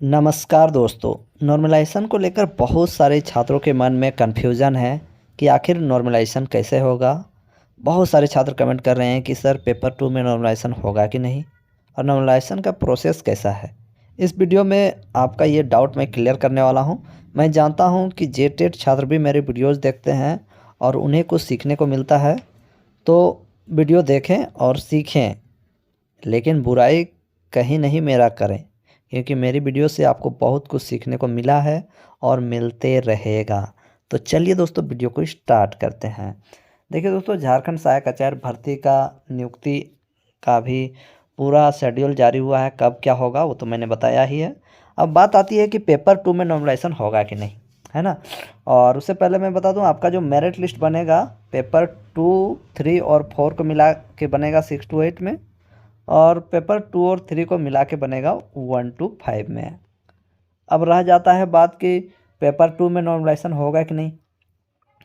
नमस्कार दोस्तों। नॉर्मलाइजेशन को लेकर बहुत सारे छात्रों के मन में कन्फ्यूज़न है कि आखिर नॉर्मलाइजेशन कैसे होगा। बहुत सारे छात्र कमेंट कर रहे हैं कि सर पेपर 2 में नॉर्मलाइजेशन होगा कि नहीं, और नॉर्मलाइजेशन का प्रोसेस कैसा है। इस वीडियो में आपका ये डाउट मैं क्लियर करने वाला हूँ। मैं जानता हूँ कि जेटेट छात्र भी मेरे वीडियोज़ देखते हैं और उन्हें कुछ सीखने को मिलता है, तो वीडियो देखें और सीखें, लेकिन बुराई कहीं नहीं मेरा करें, क्योंकि मेरी वीडियो से आपको बहुत कुछ सीखने को मिला है और मिलते रहेगा। तो चलिए दोस्तों, वीडियो को स्टार्ट करते हैं। देखिए दोस्तों, झारखंड सहायक आचार्य भर्ती का नियुक्ति का भी पूरा शेड्यूल जारी हुआ है। कब क्या होगा वो तो मैंने बताया ही है। अब बात आती है कि पेपर 2 में नॉर्मलाइजेशन होगा कि नहीं, है ना। और उससे पहले मैं बता दूं, आपका जो मेरिट लिस्ट बनेगा पेपर 2, 3 और 4 को मिला के बनेगा 6 to 8 में, और पेपर 2 और 3 को मिला के बनेगा 1 to 5 में। अब रह जाता है बात कि पेपर 2 में नॉर्मलाइजेशन होगा कि नहीं,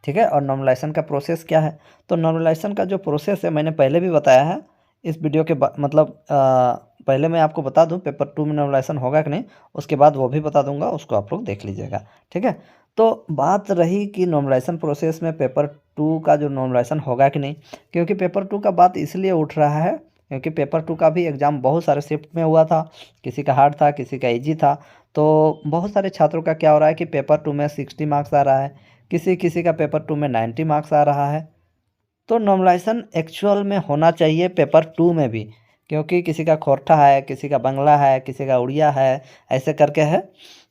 ठीक है। और नॉर्मलाइजेशन का प्रोसेस क्या है, तो नॉर्मलाइजेशन का जो प्रोसेस है मैंने पहले भी बताया है इस वीडियो के पहले मैं आपको बता दूं पेपर 2 में नॉर्मलाइजेशन होगा कि नहीं, उसके बाद वो भी बता दूंगा, उसको आप लोग देख लीजिएगा, ठीक है। तो बात रही कि नॉर्मलाइजेशन प्रोसेस में पेपर 2 का जो नॉर्मलाइजेशन होगा कि नहीं, क्योंकि पेपर 2 का बात इसलिए उठ रहा है क्योंकि पेपर 2 का भी एग्ज़ाम बहुत सारे शिफ्ट में हुआ था। किसी का हार्ड था, किसी का ईजी था। तो बहुत सारे छात्रों का क्या हो रहा है कि पेपर 2 में 60 मार्क्स आ रहा है, किसी किसी का पेपर 2 में 90 मार्क्स आ रहा है। तो नॉर्मलाइजेशन एक्चुअल में होना चाहिए पेपर 2 में भी, क्योंकि किसी का खोरठा है, किसी का बंगला है, किसी का उड़िया है, ऐसे करके है।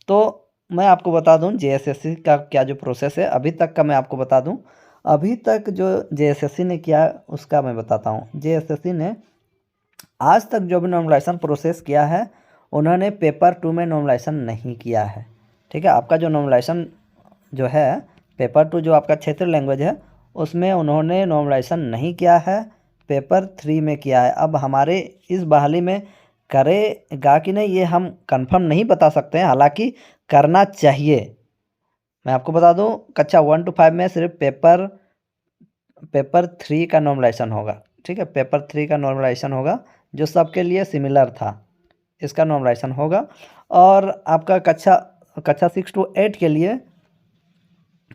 तो मैं आपको बता दूं जेएसएससी का क्या जो प्रोसेस है अभी तक का, मैं आपको बता दूं। अभी तक जो जेएसएससी ने किया उसका मैं बताता हूं। जेएसएससी ने आज तक जो भी नॉर्मलाइजेशन प्रोसेस किया है, उन्होंने पेपर 2 में नॉर्मलाइजेशन नहीं किया है, ठीक है। आपका जो नॉर्मलाइजेशन जो है पेपर 2 जो आपका क्षेत्रीय लैंग्वेज है, उसमें उन्होंने नॉर्मलाइजेशन नहीं किया है, पेपर 3 में किया है। अब हमारे इस बहाली में करेगा कि नहीं ये हम कंफर्म नहीं बता सकते हैं, हालांकि करना चाहिए। मैं आपको बता दूं, कक्षा 1 to 5 में सिर्फ पेपर 3 का नॉर्मलाइजेशन होगा, ठीक है। पेपर 3 का नॉर्मलाइजेशन होगा जो सबके लिए सिमिलर था, इसका नॉर्मलाइजेशन होगा। और आपका कक्षा 6 to 8 के लिए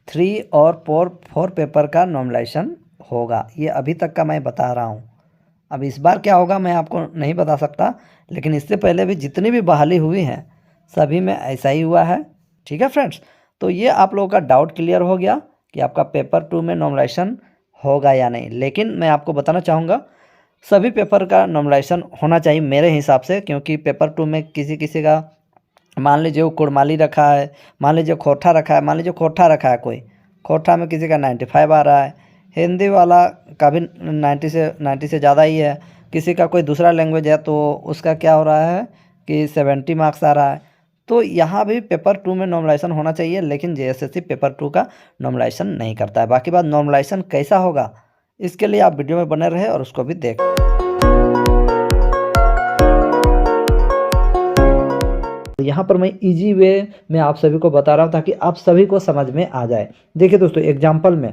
3 और 4 पेपर का नॉर्मलाइजेशन होगा। ये अभी तक का मैं बता रहा हूँ। अब इस बार क्या होगा मैं आपको नहीं बता सकता, लेकिन इससे पहले भी जितनी भी बहाली हुई हैं सभी में ऐसा ही हुआ है, ठीक है फ्रेंड्स। तो ये आप लोगों का डाउट क्लियर हो गया कि आपका पेपर 2 में नॉर्मलाइजेशन होगा या नहीं। लेकिन मैं आपको बताना चाहूँगा सभी पेपर का नॉर्मलाइजेशन होना चाहिए मेरे हिसाब से, क्योंकि पेपर 2 में किसी किसी का मान लीजिए वो कुड़माली रखा है, मान लीजिए खोरठा रखा है, मान लीजिए खोरठा रखा है, कोई खोरठा में किसी का 95 आ रहा है, हिंदी वाला का भी 90 से ज़्यादा ही है, किसी का कोई दूसरा लैंग्वेज है तो उसका क्या हो रहा है कि 70 मार्क्स आ रहा है। तो यहाँ भी पेपर 2 में नॉर्मलाइजेशन होना चाहिए, लेकिन जेएसएससी पेपर 2 का नॉर्मलाइजेशन नहीं करता है। बाकी बात नॉर्मलाइजेशन कैसा होगा इसके लिए आप वीडियो में बने रहे और उसको भी देख। यहाँ पर मैं इजी वे में आप सभी को बता रहा हूँ ताकि आप सभी को समझ में आ जाए। देखिए दोस्तों, एग्जाम्पल में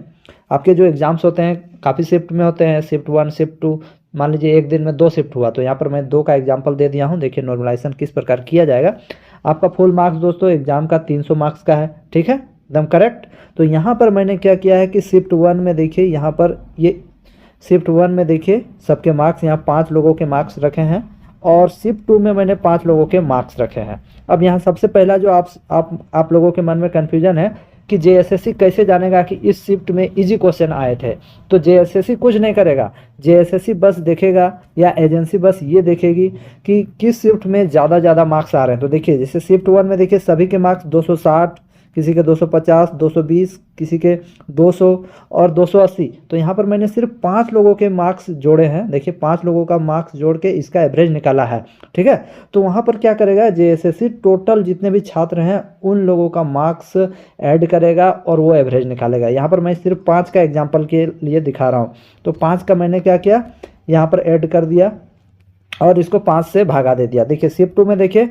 आपके जो एग्ज़ाम्स होते हैं काफ़ी शिफ्ट में होते हैं, शिफ्ट 1 शिफ्ट 2। मान लीजिए एक दिन में 2 शिफ्ट हुआ, तो यहाँ पर मैं 2 का एग्जाम्पल दे दिया हूँ। देखिए नॉर्मलाइजेशन किस प्रकार किया जाएगा। आपका फुल मार्क्स दोस्तों एग्जाम का 300 मार्क्स का है, ठीक है, एकदम करेक्ट। तो यहाँ पर मैंने क्या किया है कि शिफ्ट 1 में देखिए, यहाँ पर ये शिफ्ट 1 में देखिए सबके मार्क्स यहाँ 5 लोगों के मार्क्स रखे हैं, और शिफ्ट 2 में मैंने 5 लोगों के मार्क्स रखे हैं। अब यहाँ सबसे पहला जो आप लोगों के मन में कन्फ्यूजन है कि जेएसएससी कैसे जानेगा कि इस शिफ्ट में इजी क्वेश्चन आए थे। तो जेएसएससी कुछ नहीं करेगा, जेएसएससी बस देखेगा या एजेंसी बस ये देखेगी कि किस शिफ्ट में ज़्यादा मार्क्स आ रहे हैं। तो देखिए जैसे शिफ्ट 1 में देखिए सभी के मार्क्स 260, किसी के 250, 220, किसी के 200 और 280। तो यहाँ पर मैंने सिर्फ 5 लोगों के मार्क्स जोड़े हैं। देखिए 5 लोगों का मार्क्स जोड़ के इसका एवरेज निकाला है, ठीक है। तो वहाँ पर क्या करेगा जेएसएससी, टोटल जितने भी छात्र हैं उन लोगों का मार्क्स ऐड करेगा और वो एवरेज निकालेगा। यहाँ पर मैं सिर्फ 5 का एग्जाम्पल के लिए दिखा रहा हूँ। तो 5 का मैंने क्या किया, यहाँ पर ऐड कर दिया और इसको 5 से भागा दे दिया। देखिए शिफ्ट 2 में देखिए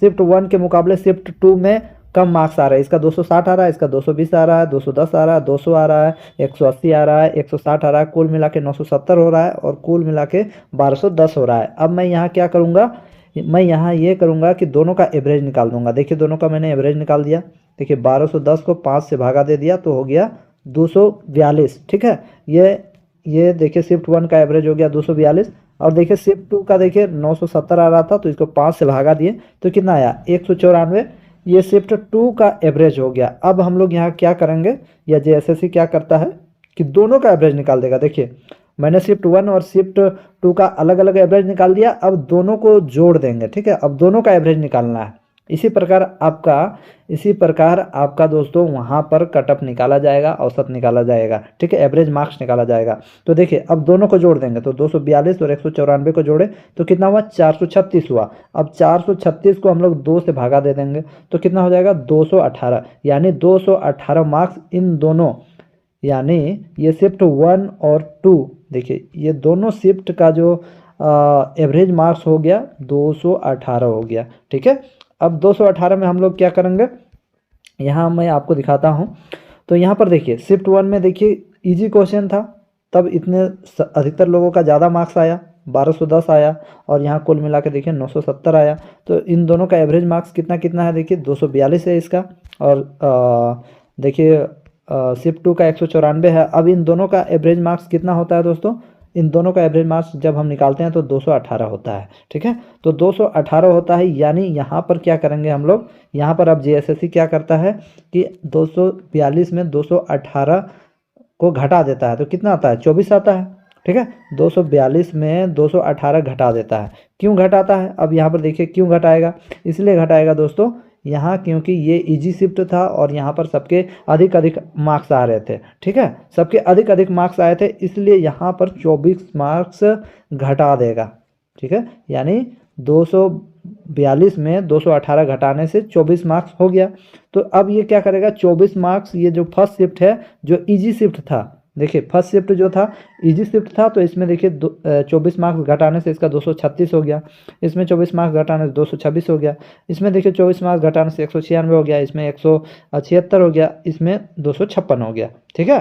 शिफ्ट 1 के मुकाबले शिफ्ट 2 में कम मार्क्स आ रहा है। इसका 260 आ रहा है, इसका 220 आ रहा है, 210 आ रहा है, 200 आ रहा है, 180 आ रहा है, 160 आ रहा है, कुल मिला के 970 हो रहा है और कुल मिला के 1210 हो रहा है। अब मैं यहाँ क्या करूँगा, मैं यहाँ ये करूँगा कि दोनों का एवरेज निकाल दूंगा। देखिए दोनों का मैंने एवरेज निकाल दिया। देखिए 1210 को 5 से भागा दे दिया तो हो गया 242। ठीक है, ये देखिए शिफ्ट 1 का एवरेज हो गया 242। और देखिए शिफ्ट 2 का देखिए 970 आ रहा था तो इसको 5 से भागा दिए तो कितना आया 194। ये शिफ्ट 2 का एवरेज हो गया। अब हम लोग यहाँ क्या करेंगे, या जेएसएससी क्या करता है कि दोनों का एवरेज निकाल देगा। देखिए मैंने शिफ्ट 1 और शिफ्ट 2 का अलग अलग एवरेज निकाल दिया, अब दोनों को जोड़ देंगे। ठीक है, अब दोनों का एवरेज निकालना है। इसी प्रकार आपका दोस्तों वहाँ पर कटअप निकाला जाएगा, औसत निकाला जाएगा। ठीक है, एवरेज मार्क्स निकाला जाएगा। तो देखिए अब दोनों को जोड़ देंगे तो 242 और 194 को जोड़े तो कितना हुआ 436 हुआ। अब 436 को हम लोग 2 से भागा दे देंगे तो कितना हो जाएगा 218। यानी 218 मार्क्स इन दोनों, यानी ये शिफ्ट 1 और 2, देखिए ये दोनों शिफ्ट का जो एवरेज मार्क्स हो गया 218 हो गया। ठीक है, अब 218 में हम लोग क्या करेंगे, यहाँ मैं आपको दिखाता हूँ। तो यहाँ पर देखिए शिफ्ट 1 में देखिए इजी क्वेश्चन था, तब इतने अधिकतर लोगों का ज़्यादा मार्क्स आया 1210 आया, और यहाँ कुल मिला के देखिए 970 आया। तो इन दोनों का एवरेज मार्क्स कितना कितना है, देखिए 242 है इसका, और देखिए शिफ्ट 2 का 194 है। अब इन दोनों का एवरेज मार्क्स कितना होता है दोस्तों, इन दोनों का एवरेज मार्क्स जब हम निकालते हैं तो 218 होता है। ठीक है, तो 218 होता है। यानी यहाँ पर क्या करेंगे हम लोग, यहाँ पर अब जेएसएससी क्या करता है कि 242 में 218 को घटा देता है तो कितना आता है 24 आता है। ठीक है, 242 में 218 घटा देता है। क्यों घटाता है, अब यहाँ पर देखिए क्यों घटाएगा, इसलिए घटाएगा दोस्तों यहाँ क्योंकि ये इजी शिफ्ट था और यहाँ पर सबके अधिक अधिक मार्क्स आ रहे थे। ठीक है, सबके अधिक अधिक मार्क्स आए थे, इसलिए यहाँ पर 24 मार्क्स घटा देगा। ठीक है, यानी 242 में 218 घटाने से 24 मार्क्स हो गया। तो अब ये क्या करेगा 24 मार्क्स, ये जो फर्स्ट शिफ्ट है जो इजी शिफ्ट था, देखिए फर्स्ट शिफ्ट जो था इजी शिफ्ट था तो इसमें देखिए 24 मार्क्स घटाने से इसका 236 हो गया, इसमें 24 मार्क्स घटाने से 226 हो गया, इसमें देखिए 24 मार्क्स घटाने से 196 हो गया, इसमें 176 हो गया, इसमें 256 हो गया। ठीक है,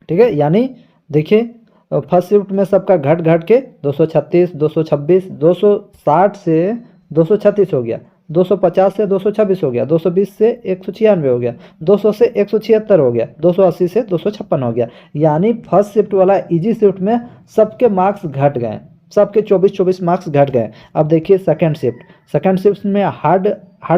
ठीक है, यानी देखिए फर्स्ट शिफ्ट में सबका घट घट के 236 226 260 से 236 हो गया, 250 से 226 हो गया, 220 से 196 हो गया, 200 से 176 हो गया, 280 से 256 हो गया। यानी फर्स्ट शिफ्ट वाला इजी शिफ्ट में सबके मार्क्स घट गए, सबके 24 मार्क्स घट गए। अब देखिए सेकंड शिफ्ट में हार्ड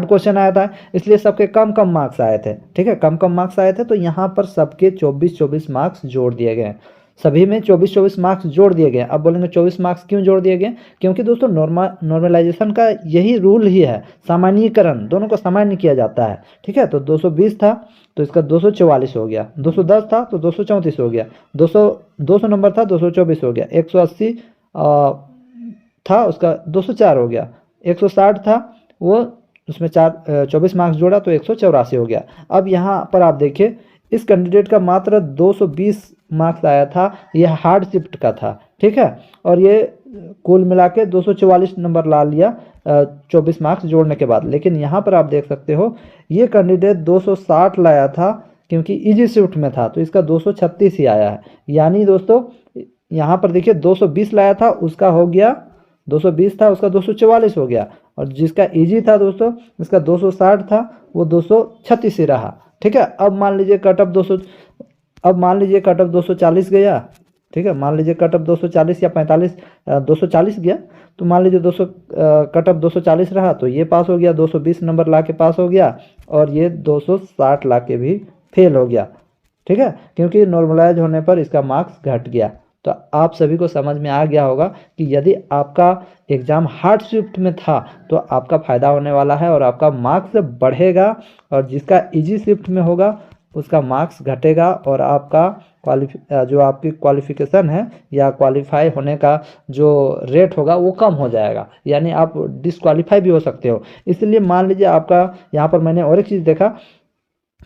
क्वेश्चन आया था, इसलिए सबके कम कम मार्क्स आए थे। ठीक है, कम कम मार्क्स आए थे तो यहाँ पर सबके 24 मार्क्स जोड़ दिए गए, सभी में 24 मार्क्स जोड़ दिए गए। अब बोलेंगे 24 मार्क्स क्यों जोड़ दिए गए, क्योंकि दोस्तों नॉर्मलाइजेशन का यही रूल ही है, सामान्यीकरण, दोनों को सामान्य किया जाता है। ठीक है, तो 220 था तो इसका 244 हो गया, 210 था तो 234 हो गया, 200 नंबर था 224 हो गया, 180 था उसका 204 हो गया, 160 था वो उसमें 24 मार्क्स जोड़ा तो 184 हो गया। अब यहाँ पर आप देखिए इस कैंडिडेट का मात्र 220 मार्क्स आया था, यह हार्ड शिफ्ट का था। ठीक है, और ये कुल मिला के 244 नंबर ला लिया 24 मार्क्स जोड़ने के बाद। लेकिन यहाँ पर आप देख सकते हो ये कैंडिडेट 260 लाया था क्योंकि इजी शिफ्ट में था तो इसका 236 ही आया है। यानी दोस्तों यहाँ पर देखिए 220 लाया था उसका हो गया 220 था उसका 244 हो गया, और जिसका इजी था दोस्तों इसका 260 था वो 236 ही रहा। ठीक है, अब मान लीजिए कटअप 240 गया। ठीक है, मान लीजिए कटअप 240 या 45 240 गया तो मान लीजिए कटअप 240 रहा तो ये पास हो गया, 220 नंबर ला के पास हो गया, और ये 260 ला के भी फेल हो गया। ठीक है, क्योंकि नॉर्मलाइज होने पर इसका मार्क्स घट गया। तो आप सभी को समझ में आ गया होगा कि यदि आपका एग्ज़ाम हार्ड शिफ्ट में था तो आपका फ़ायदा होने वाला है और आपका मार्क्स बढ़ेगा, और जिसका इजी शिफ्ट में होगा उसका मार्क्स घटेगा, और आपका जो आपकी क्वालिफिकेशन है या क्वालिफाई होने का जो रेट होगा वो कम हो जाएगा, यानी आप डिसक्वालीफाई भी हो सकते हो। इसलिए मान लीजिए आपका यहाँ पर मैंने और एक चीज़ देखा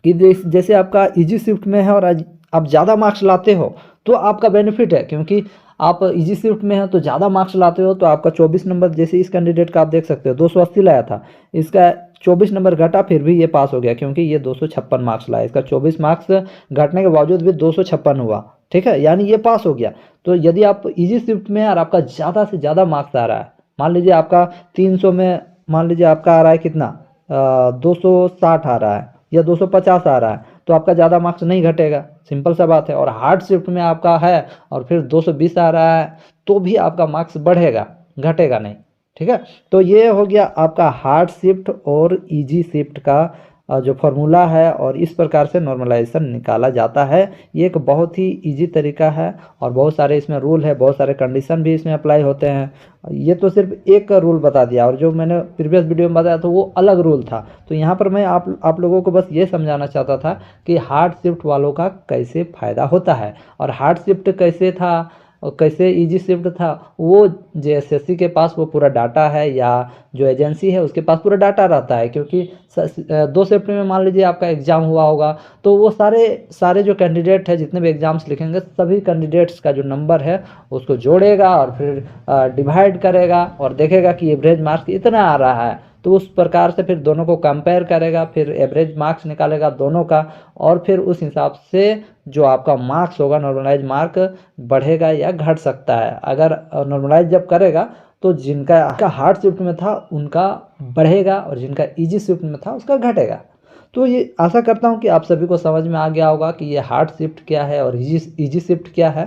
कि जैसे आपका इजी शिफ्ट में है और आप ज़्यादा मार्क्स लाते हो तो आपका बेनिफिट है, क्योंकि आप इजी शिफ्ट में हैं तो ज़्यादा मार्क्स लाते हो तो आपका 24 नंबर, जैसे इस कैंडिडेट का आप देख सकते हो 280 लाया था, इसका 24 नंबर घटा फिर भी ये पास हो गया क्योंकि ये 256 मार्क्स लाया, इसका 24 मार्क्स घटने के बावजूद भी 256 हुआ। ठीक है, यानी ये पास हो गया। तो यदि आप इजी शिफ्ट में और आपका ज़्यादा से ज़्यादा मार्क्स आ रहा है, मान लीजिए आपका 300 में मान लीजिए आपका आ रहा है कितना 260 आ रहा है या 250 आ रहा है, तो आपका ज़्यादा मार्क्स नहीं घटेगा, सिंपल सा बात है। और हार्ड शिफ्ट में आपका है और फिर 220 आ रहा है तो भी आपका मार्क्स बढ़ेगा, घटेगा नहीं। ठीक है, तो ये हो गया आपका हार्ड शिफ्ट और इजी शिफ्ट का जो फॉर्मूला है, और इस प्रकार से नॉर्मलाइजेशन निकाला जाता है। ये एक बहुत ही इजी तरीका है और बहुत सारे इसमें रूल है, बहुत सारे कंडीशन भी इसमें अप्लाई होते हैं। ये तो सिर्फ एक रूल बता दिया, और जो मैंने प्रीवियस वीडियो में बताया था वो अलग रूल था। तो यहाँ पर मैं आप लोगों को बस ये समझाना चाहता था कि हार्ड शिफ्ट वालों का कैसे फ़ायदा होता है, और हार्ड शिफ्ट कैसे था और कैसे इजी शिफ्ट था। वो जेएसएससी के पास वो पूरा डाटा है, या जो एजेंसी है उसके पास पूरा डाटा रहता है, क्योंकि 2 शिफ्ट में मान लीजिए आपका एग्ज़ाम हुआ होगा, तो वो सारे सारे जो कैंडिडेट है जितने भी एग्ज़ाम्स लिखेंगे सभी कैंडिडेट्स का जो नंबर है उसको जोड़ेगा और फिर डिवाइड करेगा और देखेगा कि एवरेज मार्क्स इतना आ रहा है, तो उस प्रकार से फिर दोनों को कंपेयर करेगा, फिर एवरेज मार्क्स निकालेगा दोनों का, और फिर उस हिसाब से जो आपका मार्क्स होगा नॉर्मलाइज मार्क बढ़ेगा या घट सकता है। अगर नॉर्मलाइज जब करेगा तो जिनका हार्ड शिफ्ट में था उनका बढ़ेगा और जिनका इजी शिफ्ट में था उसका घटेगा। तो ये आशा करता हूँ कि आप सभी को समझ में आ गया होगा कि ये हार्ड शिफ्ट क्या है और इजी शिफ्ट क्या है।